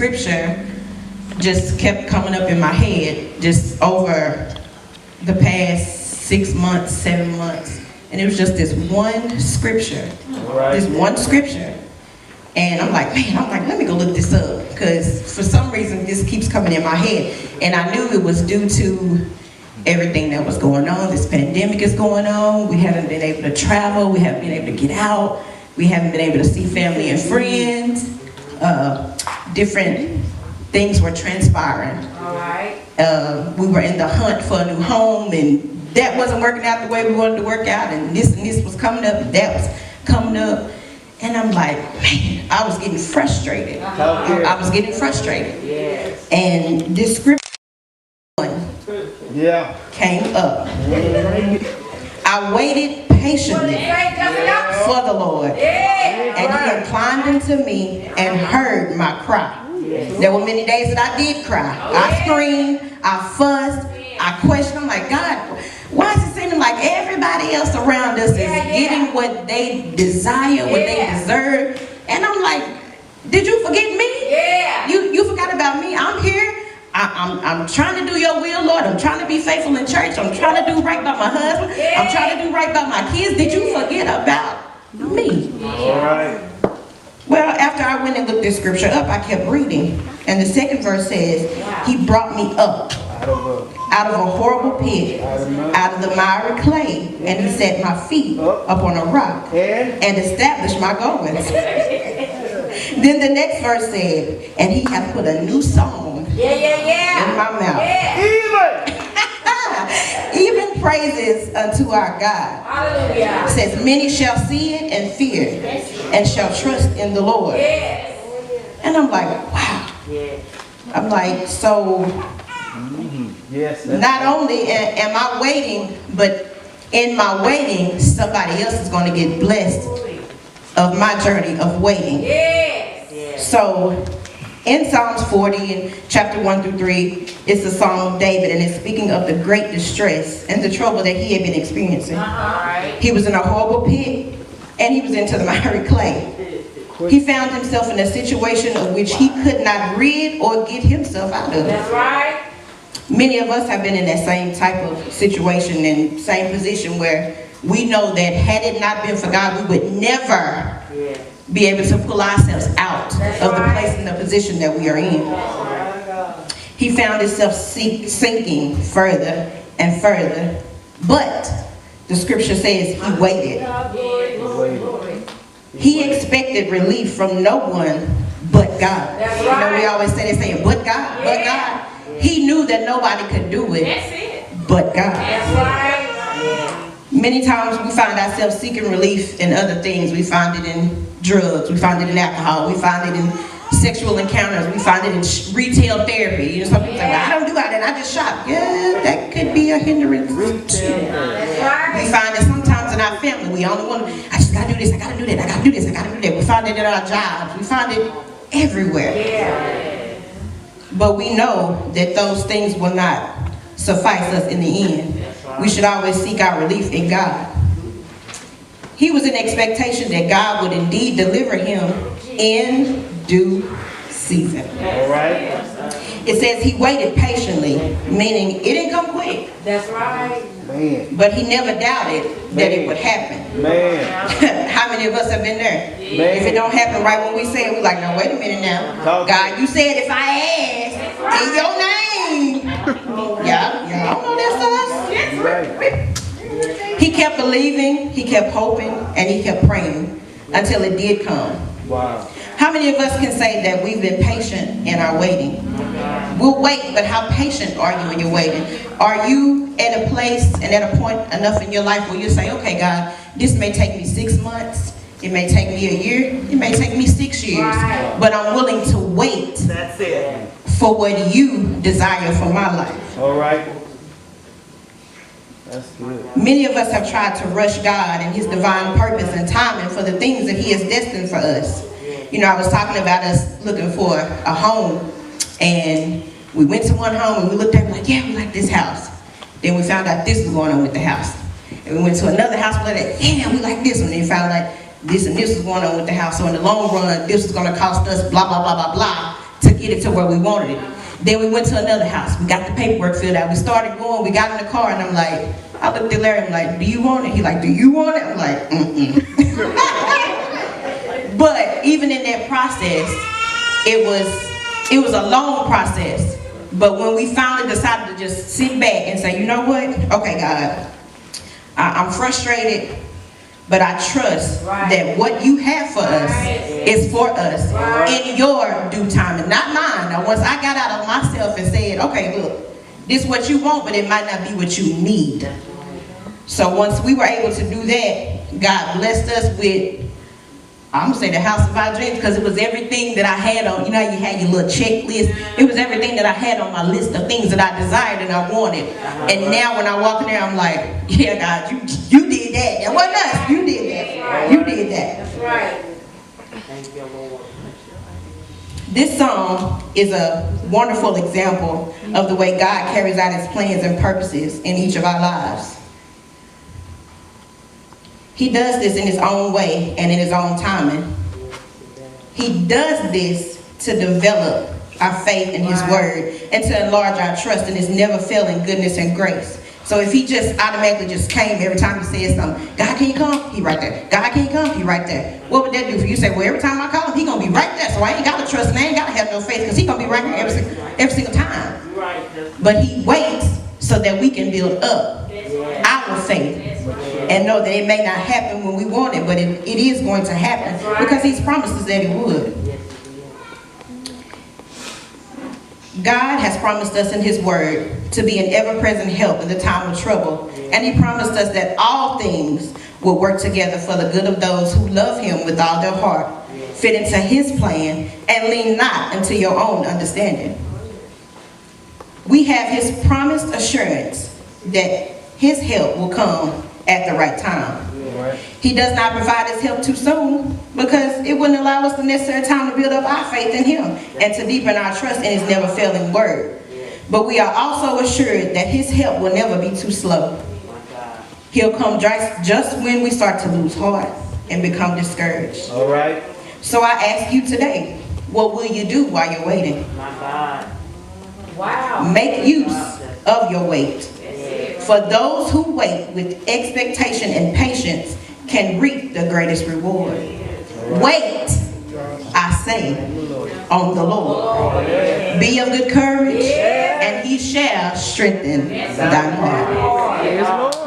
scripture just kept coming up in my head just over the past 6 months, 7 months. And it was just this one scripture. This one scripture. And I'm like, let me go look this up. Because for some reason, this keeps coming in my head. And I knew it was due to everything that was going on. This pandemic is going on. We haven't been able to travel. We haven't been able to get out. We haven't been able to see family and friends. Different things were transpiring. All right. We were in the hunt for a new home, and that wasn't working out the way we wanted to work out, and this was coming up, and that was coming up. And I'm like, man, I was getting frustrated. I was getting frustrated. Yes. And this scripture came up. I waited patiently for the Lord, and He inclined unto me and heard my cry. There were many days that I did cry. I screamed, I fussed, I questioned. I'm like, God, why is it seeming like everybody else around us is getting what they desire, what they deserve? And I'm like, did you forget me? Yeah. You forgot about me. I'm here. I'm trying to do your will, Lord. I'm trying to be faithful in church. I'm trying to do right by my husband. I'm trying to do right by my kids. Did you forget about me? All right. Well, after I went and looked this scripture up, I kept reading. And the second verse says, He brought me up out of a horrible pit, out of the miry clay, and He set my feet upon a rock and established my goings. Then the next verse said, and He hath put a new song in my mouth. Even praises unto our God. Hallelujah. It says, many shall see it and fear, and shall trust in the Lord. And I'm like, wow. I'm like, so not only am I waiting, but in my waiting, somebody else is going to get blessed of my journey of waiting. So in Psalms 40, in chapter 1 through 3, it's a song of David, and it's speaking of the great distress and the trouble that he had been experiencing. He was in a horrible pit, and he was into the miry clay. He found himself in a situation of which he could not rid or get himself out of. That's right. Many of us have been in that same type of situation and same position where we know that had it not been for God, we would never be able to pull ourselves out of the place and the position that we are in. He found himself sinking further and further, but the scripture says he waited. He expected relief from no one but God. You know, we always say that saying, but God, but God. He knew that nobody could do it but God. Many times we find ourselves seeking relief in other things. We find it in drugs. We find it in alcohol. We find it in sexual encounters. We find it in retail therapy. You know, some people say, well, I don't do all that. I just shop. Yeah, that could be a hindrance too. We find it sometimes in our family. We only want to, I just got to do this. I got to do that. I got to do this. I got to do that. We find it in our jobs. We find it everywhere. But we know that those things will not suffice us in the end. We should always seek our relief in God. He was in expectation that God would indeed deliver him in due season. All right. It says he waited patiently, meaning it didn't come quick. That's right. Man. But he never doubted that it would happen. Man. How many of us have been there? Man. If it don't happen right when we say it, we're like, no, wait a minute now. God, you said if I ask in your name. Y'all know that's us. Right. He kept believing, he kept hoping, and he kept praying until it did come. Wow. How many of us can say that we've been patient in our waiting? We'll wait, but how patient are you when you're waiting? Are you at a place and at a point enough in your life where you say, okay, God, this may take me 6 months, it may take me a year, it may take me 6 years, but I'm willing to wait for what you desire for my life. All right. That's good. Many of us have tried to rush God and his divine purpose and timing for the things that he has destined for us. You know, I was talking about us looking for a home, and we went to one home and we looked at it like, yeah, we like this house. Then we found out this was going on with the house. And we went to another house and we like, yeah, we like this one. And we found out this and this was going on with the house. So in the long run, this was going to cost us blah, blah, blah, blah, blah to get it to where we wanted it. Then we went to another house. We got the paperwork filled out. We started going. We got in the car, and I'm like, I looked at Larry. I'm like, do you want it? He like, do you want it? I'm like, mm-mm. But even in that process, it was a long process. But when we finally decided to just sit back and say, you know what? Okay, God, I'm frustrated, but I trust that what you have for us is for us in your due time and not mine. Now, once I got out of myself and said, okay, look, this is what you want, but it might not be what you need. So once we were able to do that, God blessed us with, I'm going to say the house of our dreams, because it was everything that I had on, you know how you had your little checklist? It was everything that I had on my list of things that I desired and I wanted. And now when I walk in there, I'm like, yeah, God, you did that. That wasn't us. You did that. You did that. That's right. Thank you, Lord. This song is a wonderful example of the way God carries out his plans and purposes in each of our lives. He does this in his own way and in his own timing. He does this to develop our faith in his word and to enlarge our trust in his never failing goodness and grace. So if he just automatically just came every time he says something, God, can you come? He right there. God, can you come? He right there. What would that do for you? Say, well, every time I call him, he gonna be right there. So I ain't gotta trust and I ain't gotta have no faith because he gonna be right here every single time. But he waits so that we can build up our faith and know that it may not happen when we want it, but it is going to happen because he's promised us that it would. God has promised us in his word to be an ever-present help in the time of trouble, and he promised us that all things will work together for the good of those who love him with all their heart, fit into his plan, and lean not unto your own understanding. We have his promised assurance that his help will come at the right time. He does not provide his help too soon because it wouldn't allow us the necessary time to build up our faith in him and to deepen our trust in his never failing word. But we are also assured that his help will never be too slow. He'll come just when we start to lose heart and become discouraged. All right. So I ask you today, what will you do while you're waiting? Wow. Make use of your wait. For those who wait with expectation and patience can reap the greatest reward. Wait, I say, on the Lord. Be of good courage, and he shall strengthen thine heart. Yes, Lord.